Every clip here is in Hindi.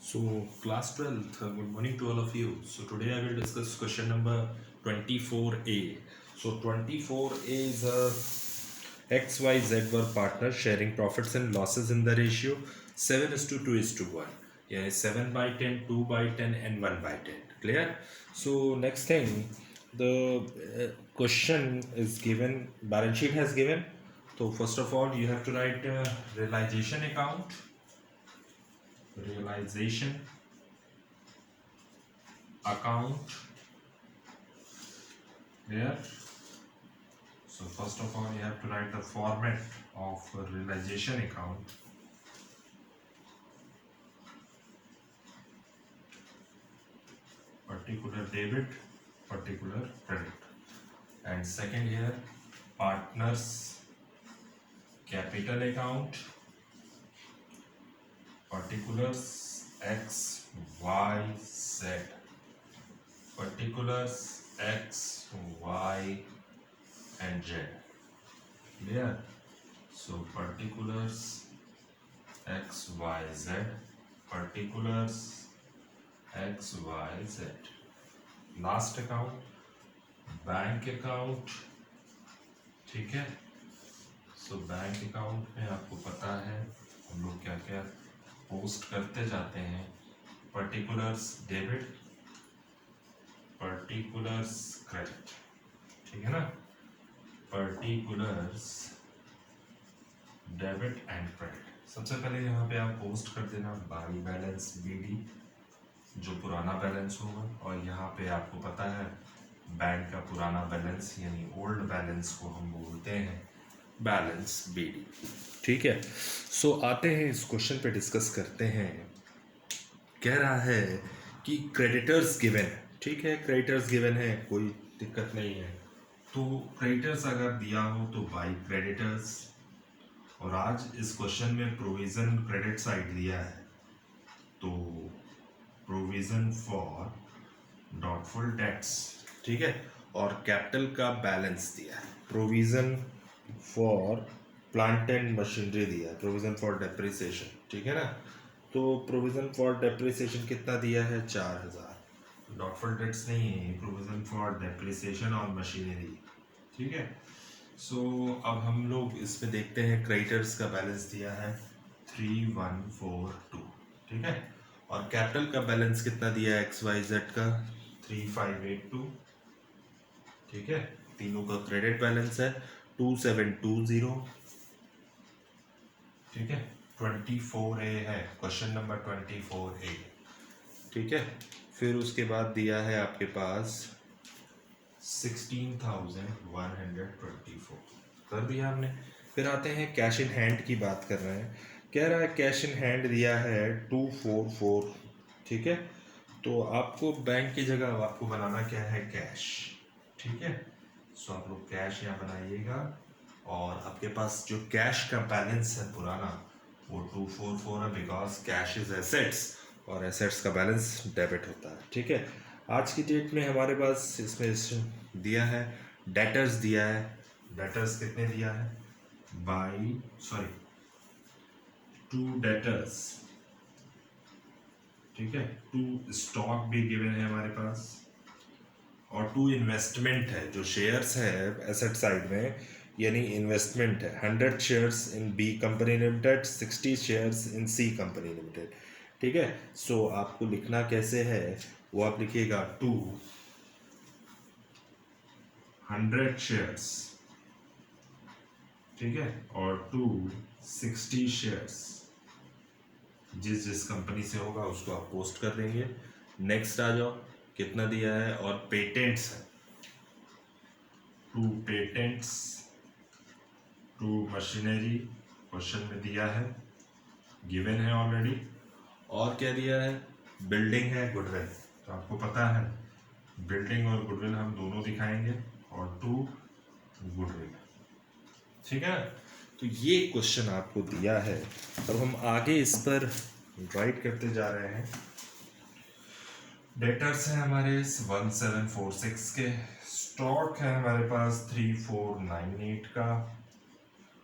So, class 12th, good morning to all of you. So, today I will discuss question number 24A. So, 24A is a XYZ were partners sharing profits and losses in the ratio 7 is to 2 is to 1. Yeah, 7 by 10, 2 by 10, and 1 by 10. Clear? So, next thing, the question is given, balance sheet has given. So, first of all, you have to write realization account. Realization account here. So first of all you have to write the format of a realization account. Particular debit, particular credit. And second here, partners capital account, particulars X, Y, Z. Particulars X, Y, and Z. Clear? So particulars X, Y, Z. Particulars X, Y, Z. Last account bank account. ठीक है. सो बैंक अकाउंट में आपको पता है हम लोग क्या क्या पोस्ट करते जाते हैं. Particulars debit, particulars credit. ठीक है ना. Particulars debit and credit. सबसे पहले यहाँ पे आप पोस्ट कर देना बाई बैलेंस BD, जो पुराना बैलेंस होगा. और यहाँ पे आपको पता है बैंक का पुराना बैलेंस यानी ओल्ड बैलेंस को हम बोलते हैं बैलेंस BD. ठीक है. सो आते हैं इस क्वेश्चन पे डिस्कस करते हैं. कह रहा है कि क्रेडिटर्स गिवन है. ठीक है, क्रेडिटर्स गिवन है, कोई दिक्कत नहीं है. तो क्रेडिटर्स अगर दिया हो तो बाई क्रेडिटर्स. और आज इस क्वेश्चन में प्रोविजन क्रेडिट साइड दिया है तो प्रोविजन फॉर डॉटफुल डेट्स. ठीक है. और कैपिटल का बैलेंस दिया है. Provision for plant and machinery दिया है. Provision for depreciation. ठीक है ना. तो प्रोविजन फॉर डेप्रिसिएशन कितना दिया है? 4000. डॉटफुल डेट्स नहीं है, प्रोविजन फॉर डेप्रिसिएशन और मशीनरी. ठीक है. सो अब हम लोग इसमें देखते हैं. क्रेडिटर्स का बैलेंस दिया है 3142. ठीक है. और कैपिटल का बैलेंस कितना दिया है XYZ का? 3582. ठीक है. तीनों का क्रेडिट बैलेंस है 2720. ठीक है. 24A है क्वेश्चन नंबर 24A. ठीक है. फिर उसके बाद दिया है आपके पास 16,124. कर दिया हमने. फिर आते हैं कैश इन हैंड की बात कर रहे हैं. कह रहा है कैश इन हैंड दिया है 244. ठीक है. तो आपको बैंक की जगह आपको बनाना क्या है? कैश. ठीक है. सो आप लोग कैश यहाँ बनाइएगा. और आपके पास जो कैश का बैलेंस है पुराना वो 244 है, बिकॉज कैश इज एसेट्स और एसेट्स का बैलेंस डेबिट होता है. ठीक है. आज की डेट में हमारे पास इसमें दिया है डेटर्स दिया है. डेटर्स कितने दिया है? Two debtors. ठीक है. टू स्टॉक भी गिवन है हमारे पास. और टू इन्वेस्टमेंट है. जो शेयर्स है एसेट साइड में यानी इन्वेस्टमेंट है. 100 shares in B company limited, 60 shares in C company limited. ठीक है. सो आपको लिखना कैसे है वो आप लिखिएगा 200 शेयर्स. ठीक है. और 260 शेयर्स. जिस कंपनी से होगा उसको आप पोस्ट कर देंगे. नेक्स्ट आ जाओ. कितना दिया है? और पेटेंट्स है 2 पेटेंट्स, 2 मशीनरी क्वेश्चन में दिया है, गिवन है ऑलरेडी. और क्या दिया है? बिल्डिंग है, गुडविल. तो आपको पता है बिल्डिंग और गुडविल हम दोनों दिखाएंगे. और 2 गुडविल. ठीक है. तो ये क्वेश्चन आपको दिया है. अब हम आगे इस पर राइट करते जा रहे हैं. डेटर्स हैं हमारे 1746 के. स्टॉक है हमारे पास 3498 का.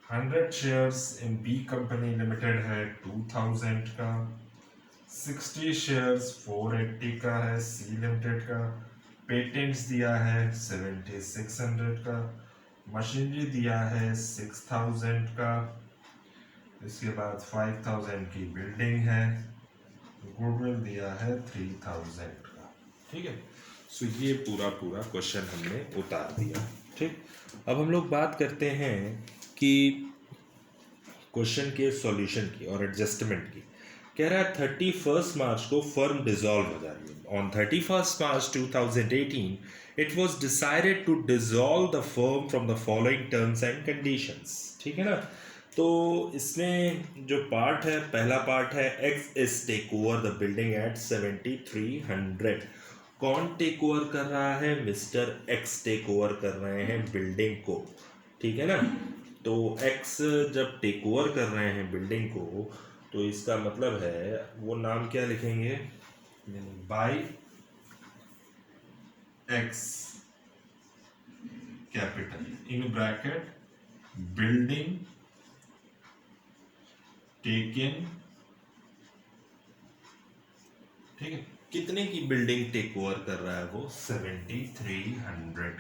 100 shares in B company limited है 2000 का. 60 शेयर्स 480 का है सी लिमिटेड का। पेटेंट्स दिया है 7600 का। मशीनरी दिया है 6000 का। इसके बाद 5000 की बिल्डिंग है। गुडविल दिया है 3000 का। ठीक है, सो ये पूरा क्वेश्चन हमने उतार दिया। ठीक, अब हम लोग बात करते हैं कि क्वेश्चन के सॉल्यूशन की और एडजस्टमेंट की। कह रहा है 31 मार्च को फर्म डिसॉल्व हो जा रही है। On 31 March 2018 it was decided to dissolve the firm from the following terms and conditions. ठीक है ना, तो इसमें जो पार्ट है, पहला पार्ट है X is take over the building at 7300। कौन टेक ओवर कर रहा है? मिस्टर एक्स टेक ओवर कर रहे हैं बिल्डिंग को। ठीक है ना, तो एक्स जब टेक ओवर कर रहे हैं बिल्डिंग को, तो इसका मतलब है वो नाम क्या लिखेंगे? By X capital in bracket building taken. ठीक है, कितने की बिल्डिंग टेक ओवर कर रहा है वो? 7300।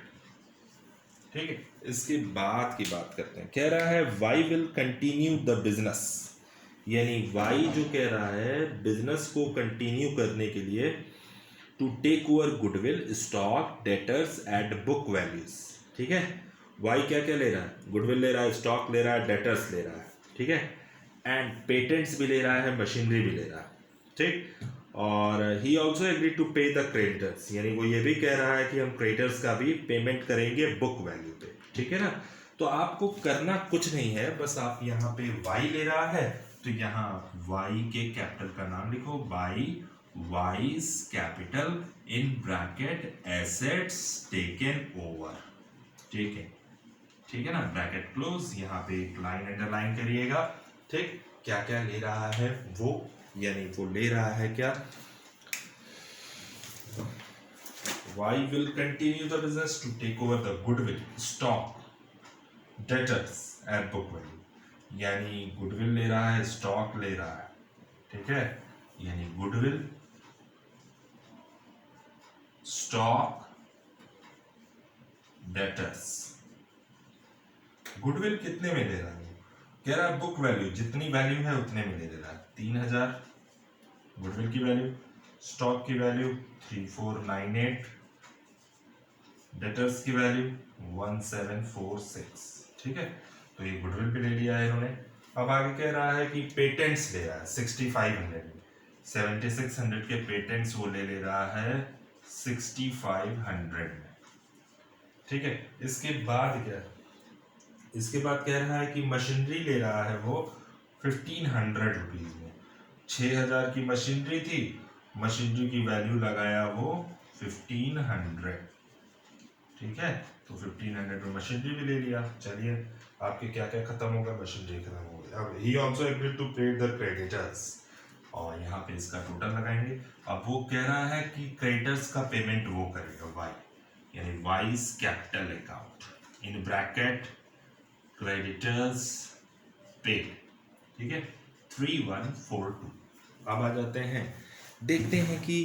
ठीक है, इसके बाद की बात करते हैं। कह रहा है Y will continue the business, यानी वाई जो कह रहा है बिजनेस को कंटिन्यू करने के लिए to take over goodwill stock debtors at book values. ठीक है, वाई क्या क्या ले रहा है? गुडविल ले रहा है, स्टॉक ले रहा है, डेटर्स ले रहा है। ठीक है, एंड पेटेंट्स भी ले रहा है, मशीनरी भी ले रहा है। ठीक, और ही ऑल्सो एग्री टू पे द क्रेडिटर्स, यानी वो ये भी कह रहा है कि हम क्रेडिटर्स का भी पेमेंट करेंगे बुक वैल्यू पे। ठीक है ना, तो आपको करना कुछ नहीं है, बस आप यहाँ पे वाई ले रहा है तो यहाँ वाई के कैपिटल का नाम लिखो, by wise capital in bracket assets taken over. ठीक है, ठीक है ना, ब्रैकेट क्लोज। यहाँ पे एक लाइन अंडरलाइन करिएगा। ठीक, क्या क्या ले रहा है वो, यानी वो ले रहा है क्या? Y will continue the business to take over the goodwill, stock, debtors at book value। यानी गुडविल ले रहा है, स्टॉक ले रहा है। ठीक है, यानी गुडविल, स्टॉक, डेटर्स। गुडविल कितने में ले रहा है? कह रहा है बुक वैल्यू, जितनी वैल्यू है उतने में ले रहा है, 3000 गुडविल की वैल्यू। स्टॉक की वैल्यू 3498, डेटर्स की वैल्यू 1746। ठीक है, तो ये गुडविल पे ले लिया है इन्होंने। अब आगे कह रहा है कि पेटेंट्स ले रहा है 6500 में, 7600 के पेटेंट्स वो ले रहा है 6500 में। ठीक है, इसके बाद क्या है? इसके बाद कह रहा है कि मशीनरी ले रहा है वो 1500 रुपीज में। 6000 की मशीनरी थी, मशीनरी की वैल्यू लगाया वो 1500। ठीक है, तो 1500 में मशीनरी भी ले लिया। चलिए, आपके क्या क्या खत्म होगा? मशीनरी खत्म हो गया। अब ही ऑल्सो एग्रीड टू पे द क्रेडिटर्स, और यहाँ पे इसका टोटल लगाएंगे। अब वो कह रहा है कि क्रेडिटर्स का पेमेंट वो करेगा वाई, यानी wise capital account in bracket creditors paid. ठीक है, 3142। अब आ जाते हैं, देखते हैं कि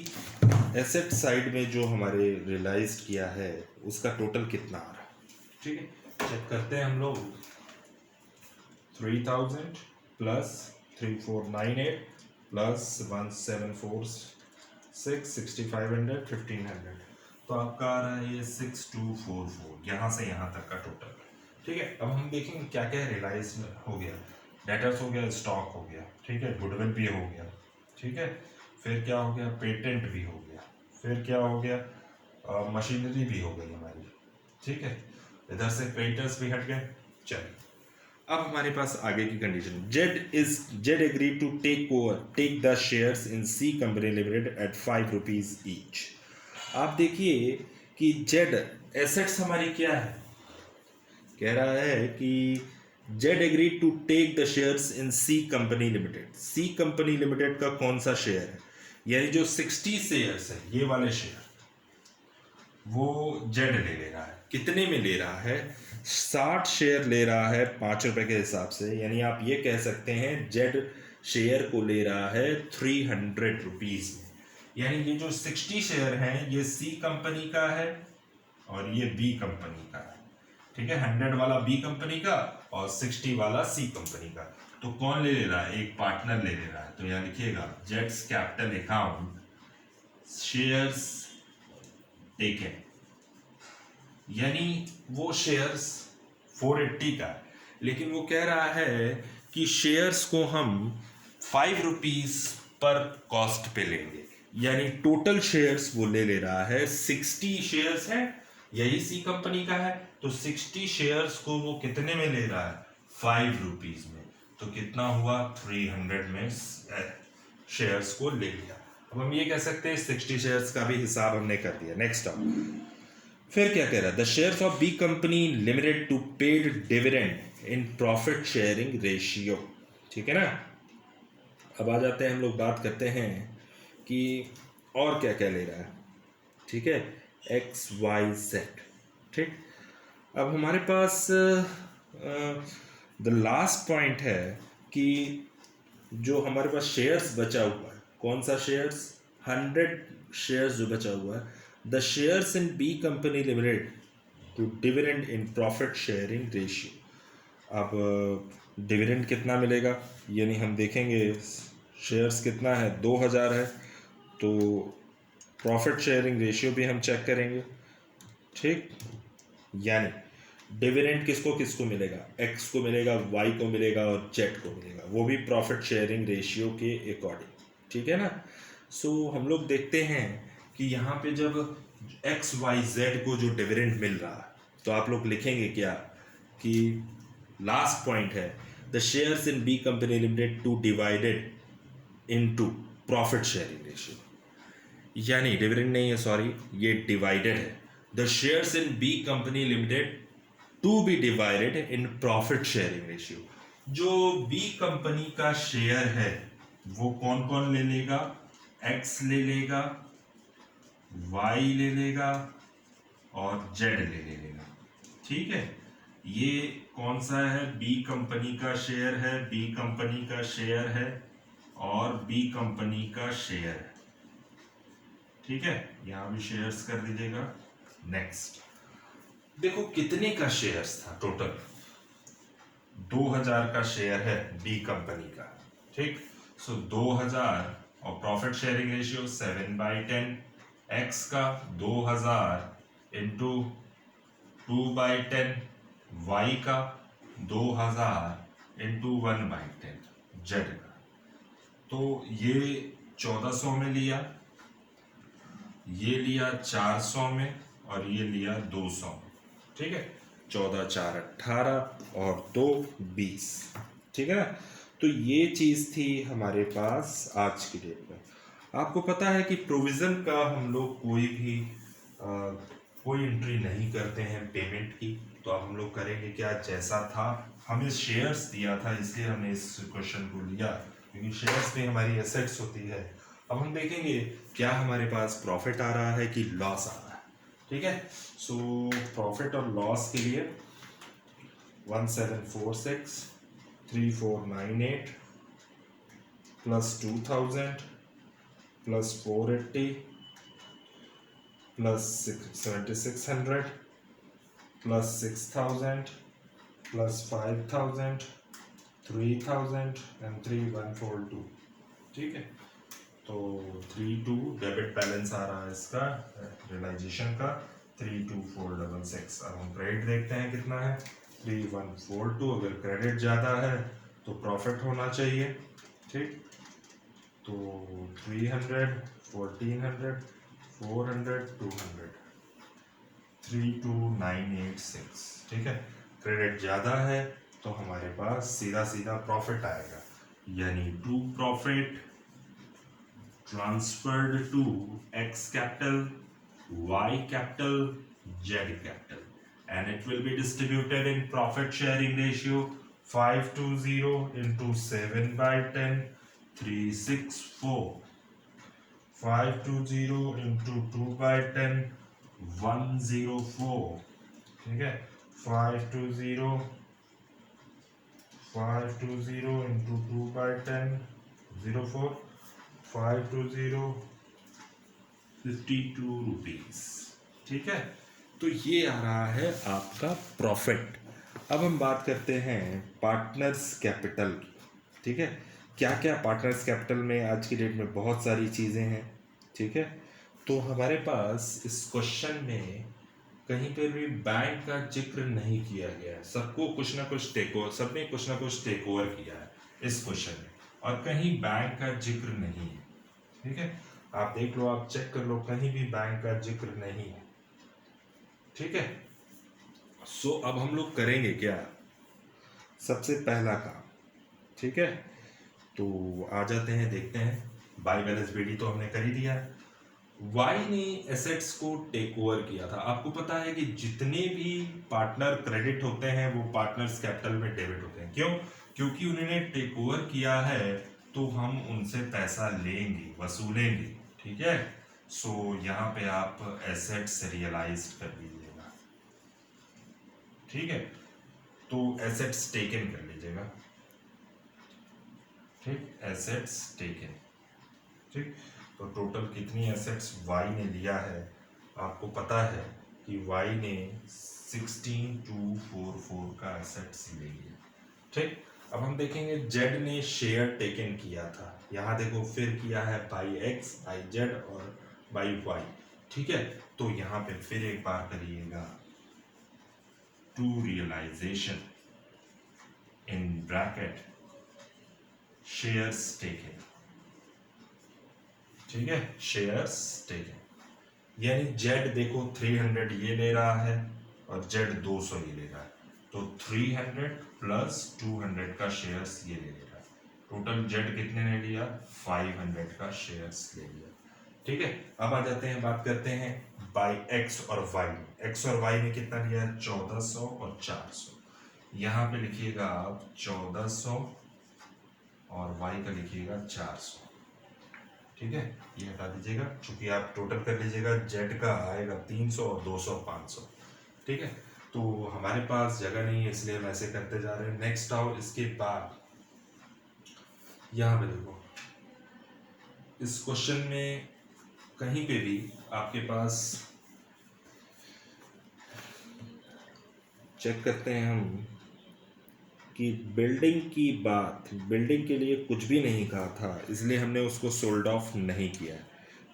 एसेट साइड में जो हमारे रियलाइज किया है उसका टोटल कितना आ रहा है। ठीक है, चेक करते हैं हम लोग। 3000 प्लस 3498 प्लस 1746 6500 1500, तो आपका आ रहा है ये 6244, यहाँ से यहाँ तक का टोटल। ठीक है, अब हम देखेंगे क्या क्या रियलाइज हो गया। डेटर्स हो गया, स्टॉक हो गया, ठीक है, गुडविल भी हो गया। ठीक है, फिर क्या हो गया? पेटेंट भी हो गया। फिर क्या हो गया? मशीनरी भी हो गई हमारी। ठीक है, इधर से क्रेडिटर्स भी हट गए। चलिए, अब हमारे पास आगे की condition. Z agree to take the shares in C company limited at 5 rupees each. आप देखिए कि जेड एसेट्स हमारी क्या है? कह रहा है कि Z agree to take the shares in C company limited. C company limited का कौन सा शेयर है? यानी जो 60 शेयर्स है, ये वाले शेयर वो जेड ले रहा है। कितने में ले रहा है? 60 शेयर ले रहा है 5 रुपए के हिसाब से। यानी आप ये कह सकते हैं जेड शेयर को ले रहा है 300 रुपीज में। यानी ये जो 60 शेयर हैं ये सी कंपनी का है और ये बी कंपनी का है। ठीक है, 100 वाला बी कंपनी का और 60 वाला सी कंपनी का। तो कौन ले रहा है? एक पार्टनर ले रहा है। तो यहाँ लिखिएगा jets capital account shares taken, यानी वो शेयर्स 480 का है, लेकिन वो कह रहा है कि शेयर्स को हम 5 रुपीज पर कॉस्ट पे लेंगे। यानी टोटल शेयर्स वो ले रहा है 60 शेयर्स है, यही सी कंपनी का है। तो 60 शेयर्स को वो कितने में ले रहा है? 5 रुपीज में। तो कितना हुआ? 300 में शेयर्स को ले लिया। अब हम ये कह सकते हैं 60 शेयर्स का भी हिसाब हमने कर दिया। नेक्स्ट फिर क्या कह रहा है? The shares of B company limited to paid dividend in profit sharing ratio. ठीक है ना। अब आ जाते हैं, हम लोग बात करते हैं कि और क्या क्या ले रहा है। ठीक है, एक्स वाई जेड। ठीक, अब हमारे पास द लास्ट पॉइंट है कि जो हमारे पास शेयर्स बचा हुआ है, कौन सा शेयर्स? 100 शेयर्स जो बचा हुआ है, the shares in B company limited to dividend in profit sharing ratio. अब डिविडेंड कितना मिलेगा, यानी हम देखेंगे शेयर्स कितना है, 2000 है, तो प्रॉफिट शेयरिंग रेशियो भी हम चेक करेंगे। ठीक, यानी डिविडेंड किसको किसको मिलेगा? एक्स को मिलेगा, वाई को मिलेगा और जेड को मिलेगा, वो भी प्रॉफिट शेयरिंग रेशियो के अकॉर्डिंग। ठीक है ना। सो हम लोग देखते हैं कि यहाँ पे जब एक्स वाई जेड को जो डिविडेंड मिल रहा है, तो आप लोग लिखेंगे क्या कि लास्ट पॉइंट है the shares in B company limited to divided into profit sharing ratio. यानी डिविडेंड नहीं है, सॉरी, ये डिवाइडेड है। The shares in B company limited to be divided in profit sharing ratio. जो बी कंपनी का शेयर है वो कौन कौन ले लेगा? एक्स ले लेगा, वाई ले लेगा और जेड ले लेगा। ठीक है, ये कौन सा है? बी कंपनी का शेयर है, बी कंपनी का शेयर है और बी कंपनी का शेयर है। ठीक है, यहां भी शेयर्स कर दीजिएगा। नेक्स्ट देखो कितने का शेयर्स था टोटल? 2000 का शेयर है बी कंपनी का। ठीक, सो 2000 और प्रॉफिट शेयरिंग रेशियो 7/10। एक्स का 2000 इंटू 2/10, वाई का 2000 इंटू 1/10, जेड का। तो ये 1400 में लिया, ये लिया 400 में और ये लिया 200 में। ठीक है, 14 4 18 और 2 20। ठीक है ना। तो ये चीज़ थी हमारे पास आज की डेट में। आपको पता है कि प्रोविज़न का हम लोग कोई भी कोई एंट्री नहीं करते हैं पेमेंट की। तो अब हम लोग करेंगे क्या, जैसा था हमें शेयर्स दिया था इसलिए हमने इस क्वेश्चन को लिया, क्योंकि शेयर्स में हमारी एसेट्स होती है। अब हम देखेंगे क्या हमारे पास प्रॉफिट आ रहा है कि लॉस आ रहा है। ठीक है, सो प्रॉफिट और लॉस के लिए 1746 3498 plus 2000 plus 480 plus 7600 plus 6000 plus 5000 3000 and 3142। ठीक है, तो 32 डेबिट बैलेंस आ रहा है इसका रियलाइजेशन का 32466। अब हम क्रेडिट देखते हैं कितना है 3142। अगर क्रेडिट ज़्यादा है तो प्रॉफिट होना चाहिए। ठीक, तो 300 1400 400 200 32986। ठीक है, क्रेडिट ज़्यादा है तो हमारे पास सीधा सीधा प्रॉफिट आएगा, यानी to profit transferred to X capital, Y capital, Z capital, and it will be distributed in profit sharing ratio 520 into 7/10 364 520 into 2/10 104। ठीक है, 520 into 2/10 52 रुपीज़। ठीक है, तो ये आ रहा है आपका प्रॉफिट। अब हम बात करते हैं पार्टनर्स कैपिटल की। ठीक है, क्या क्या पार्टनर्स कैपिटल में आज की डेट में बहुत सारी चीज़ें हैं। ठीक है, तो हमारे पास इस क्वेश्चन में कहीं पर भी बैंक का जिक्र नहीं किया गया है। सबको कुछ ना कुछ सबने कुछ ना कुछ टेक ओवर किया है इस क्वेश्चन में, और कहीं बैंक का जिक्र नहीं है। ठीक है, आप देख लो, आप चेक कर लो, कहीं भी बैंक का जिक्र नहीं है। ठीक है, सो अब हम लोग करेंगे क्या, सबसे पहला काम। ठीक है, तो आ जाते हैं, देखते हैं। बाई बैलेंस बीडी तो हमने कर ही दिया है। वाई ने एसेट्स को टेक ओवर किया था। आपको पता है कि जितने भी पार्टनर क्रेडिट होते हैं वो पार्टनर्स कैपिटल में डेबिट होते हैं। क्यों? क्योंकि उन्होंने टेक ओवर किया है, तो हम उनसे पैसा लेंगे, वसूलेंगे। ठीक है, सो यहाँ पे आप एसेट्स रियलाइज कर लीजिएगा। ठीक है, तो एसेट्स टेकन कर लीजिएगा। ठीक, एसेट्स टेकन। ठीक, तो टोटल कितनी एसेट्स वाई ने लिया है, आपको पता है कि वाई ने 16244 का एसेट्स ले लिया। ठीक, अब हम देखेंगे जेड ने शेयर टेकन किया था। यहाँ देखो, फिर किया है बाई एक्स, बाई जेड और बाई वाई। ठीक है, तो यहाँ पे फिर एक बार करिएगा, to realisation in bracket shares taken. ठीक है, शेयर्स टेकन, यानी जेड देखो 300 ये ले रहा है और जेड 200 ये ले रहा है, तो 300 प्लस 200 का शेयर्स ये ले रहा है। टोटल जेड कितने ने लिया, 500 का शेयर्स ले लिया। ठीक है, अब आ जाते हैं, बात करते हैं बाई एक्स और वाई। एक्स और वाई ने कितना लिया, 1400 और 400। यहाँ पे लिखिएगा आप 1400 और वाई का लिखिएगा 400। ठीक है, ये हटा दीजिएगा, चूंकि आप टोटल कर लीजिएगा, जेड का आएगा 300 और 200 500। ठीक है, तो हमारे पास जगह नहीं है, इसलिए हम ऐसे करते जा रहे हैं। नेक्स्ट आओ, इसके बाद यहाँ पे देखो, इस क्वेश्चन में कहीं पे भी आपके पास, चेक करते हैं हम कि बिल्डिंग के लिए कुछ भी नहीं कहा था, इसलिए हमने उसको सोल्ड ऑफ नहीं किया,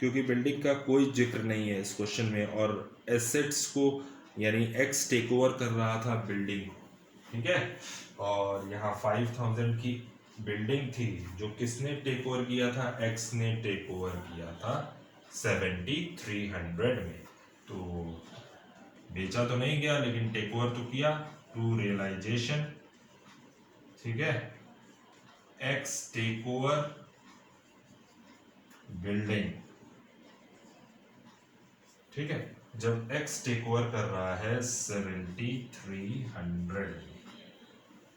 क्योंकि बिल्डिंग का कोई जिक्र नहीं है इस क्वेश्चन में, और एसेट्स को यानी एक्स टेक ओवर कर रहा था बिल्डिंग को। ठीक है, और यहाँ 5000 की बिल्डिंग थी, जो किसने टेक ओवर किया था, एक्स ने टेक ओवर किया था 7300 में। तो बेचा तो नहीं गया, लेकिन टेक ओवर तो किया, टू रियलाइजेशन। ठीक है, एक्स टेक ओवर बिल्डिंग। ठीक है, जब एक्स टेक ओवर कर रहा है 7300।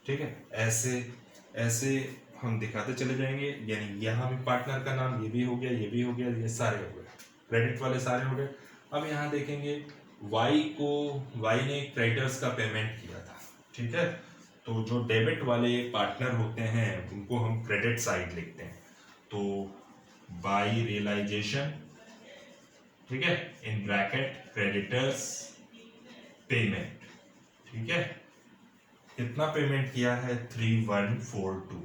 ठीक है, ऐसे ऐसे हम दिखाते चले जाएंगे, यानी यहाँ भी पार्टनर का नाम, ये भी हो गया, ये भी हो गया, ये सारे हो गए, क्रेडिट वाले सारे हो गए। अब यहाँ देखेंगे, वाई ने क्रेडिटर्स का पेमेंट किया था। ठीक है, तो जो डेबिट वाले पार्टनर होते हैं उनको हम क्रेडिट साइड लिखते हैं, तो बाई रियलाइजेशन, ठीक है, इन ब्रैकेट क्रेडिटर्स पेमेंट। ठीक है, कितना पेमेंट किया है, 3142।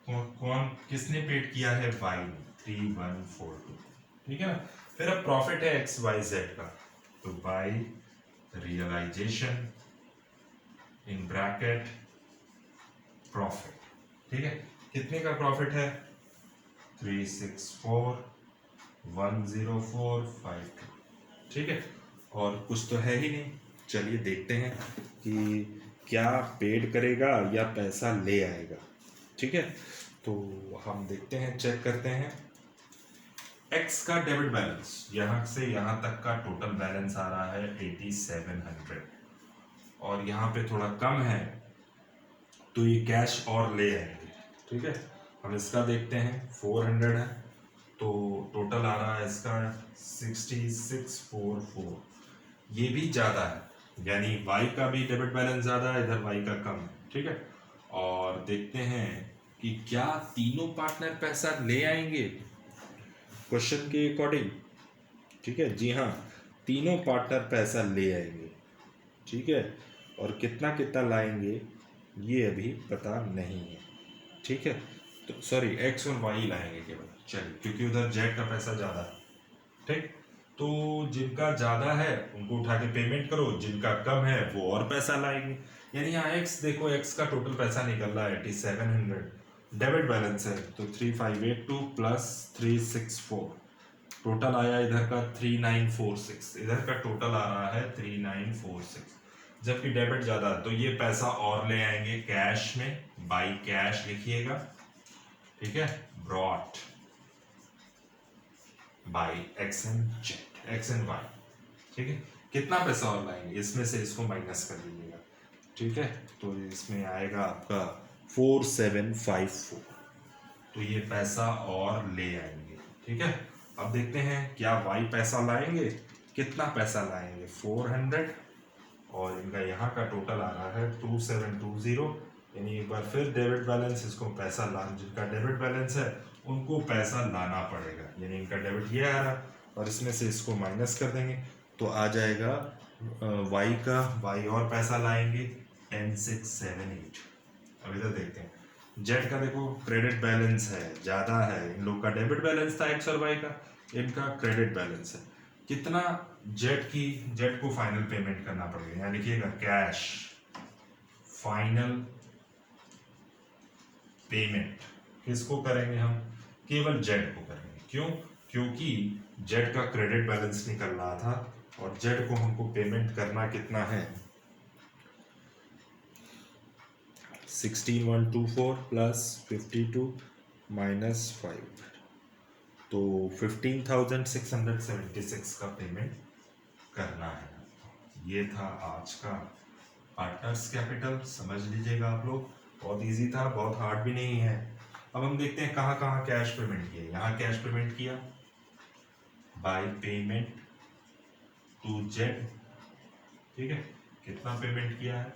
कौन किसने पेड किया है, वाई ने, 3142। ठीक है ना, फिर अब प्रॉफिट है एक्स वाई जेड का, तो by realisation in bracket profit. ठीक है, कितने का प्रॉफिट है, 364,10452। ठीक है, और कुछ तो है ही नहीं, चलिए देखते हैं कि क्या पेड करेगा या पैसा ले आएगा। ठीक है, तो हम देखते हैं, चेक करते हैं। एक्स का डेबिट बैलेंस, यहाँ से यहाँ तक का टोटल बैलेंस आ रहा है 8700, और यहाँ पे थोड़ा कम है, तो ये कैश और ले आएंगे। ठीक है, हम इसका देखते हैं, 400 है, तो टोटल आ रहा है इसका 6644। ये भी ज़्यादा है, यानी वाई का भी डेबिट बैलेंस ज़्यादा है, इधर वाई का कम है। ठीक है, और देखते हैं कि क्या तीनों पार्टनर पैसा ले आएंगे क्वेश्चन के अकॉर्डिंग। ठीक है, जी हाँ, तीनों पार्टनर पैसा ले आएंगे। ठीक है, और कितना कितना लाएंगे ये अभी पता नहीं है। ठीक है, तो सॉरी एक्स और वाई लाएंगे केवल, चलिए, क्योंकि उधर जेड का पैसा ज़्यादा है। ठीक, तो जिनका ज़्यादा है उनको उठा के पेमेंट करो, जिनका कम है वो और पैसा लाएंगे। यानी यहाँ एक्स देखो, एक्स का टोटल पैसा निकल रहा है 8700, डेबिट बैलेंस है तो 3582 प्लस 364, टोटल आया इधर का 3946, इधर का टोटल आ रहा है 3946, जबकि डेबिट ज़्यादा, तो ये पैसा और ले आएंगे कैश में, बाई कैश लिखिएगा। ठीक है, brought by X and Z, X and Y. ठीक है, कितना पैसा और लाएंगे, इसमें से इसको माइनस कर दीजिएगा। ठीक है, तो इसमें आएगा आपका 4754, तो ये पैसा और ले आएंगे। ठीक है, अब देखते हैं क्या वाई पैसा लाएंगे, कितना पैसा लाएंगे 400, और इनका यहाँ का टोटल आ रहा है 2720। यानी एक बार फिर डेबिट बैलेंस, इसको पैसा लाना, जिनका डेबिट बैलेंस है उनको पैसा लाना पड़ेगा। यानी इनका डेबिट ये आ रहा और इसमें से इसको माइनस कर देंगे तो आ जाएगा वाई का, वाई और पैसा लाएंगे 10678। अब इधर देखते हैं, जेड का देखो क्रेडिट बैलेंस है ज़्यादा है, इन लोग का डेबिट बैलेंस था एक्स और वाई का, इनका क्रेडिट बैलेंस है कितना, जेड को फाइनल पेमेंट करना पड़ेगा। यहाँ लिखिएगा कैश फाइनल पेमेंट, किसको करेंगे हम, केवल जेड को करेंगे। क्यों, क्योंकि जेड का क्रेडिट बैलेंस निकल रहा था और जेड को हमको पेमेंट करना कितना है 16124 प्लस 52 माइनस 5, तो 15,676 का पेमेंट करना है। ये था आज का पार्टनर्स कैपिटल, समझ लीजिएगा आप लोग, बहुत इजी था, बहुत हार्ड भी नहीं है। अब हम देखते हैं कहाँ कहाँ कैश पेमेंट किया। यहाँ कैश पेमेंट किया बाय पेमेंट टू जेड। ठीक है, कितना पेमेंट किया है।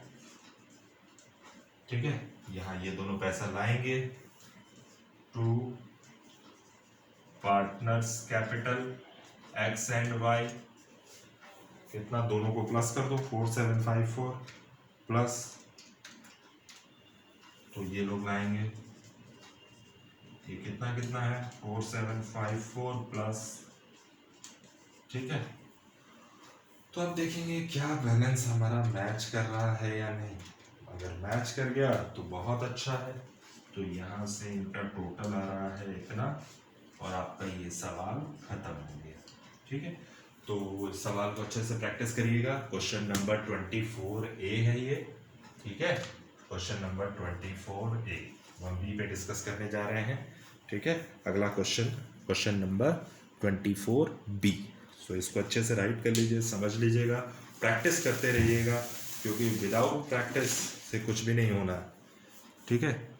ठीक है, यहाँ ये दोनों पैसा लाएंगे to partners capital X and Y, कितना, दोनों को प्लस कर दो 4754 प्लस, तो ये लोग लाएंगे, ये कितना कितना है 4754 प्लस। ठीक है, तो अब देखेंगे क्या बैलेंस हमारा मैच कर रहा है या नहीं। अगर मैच कर गया तो बहुत अच्छा है, तो यहाँ से इनका टोटल आ रहा है इतना और आपका ये सवाल खत्म हो गया। ठीक है, तो इस सवाल को अच्छे से प्रैक्टिस करिएगा। क्वेश्चन नंबर 24A है ये। ठीक है, क्वेश्चन नंबर 24A हम बी पे डिस्कस करने जा रहे हैं। ठीक है, अगला क्वेश्चन नंबर 24B। सो इसको अच्छे से राइट कर लीजिए, समझ लीजिएगा, प्रैक्टिस करते रहिएगा, क्योंकि विदाउट प्रैक्टिस से कुछ भी नहीं होना। ठीक है।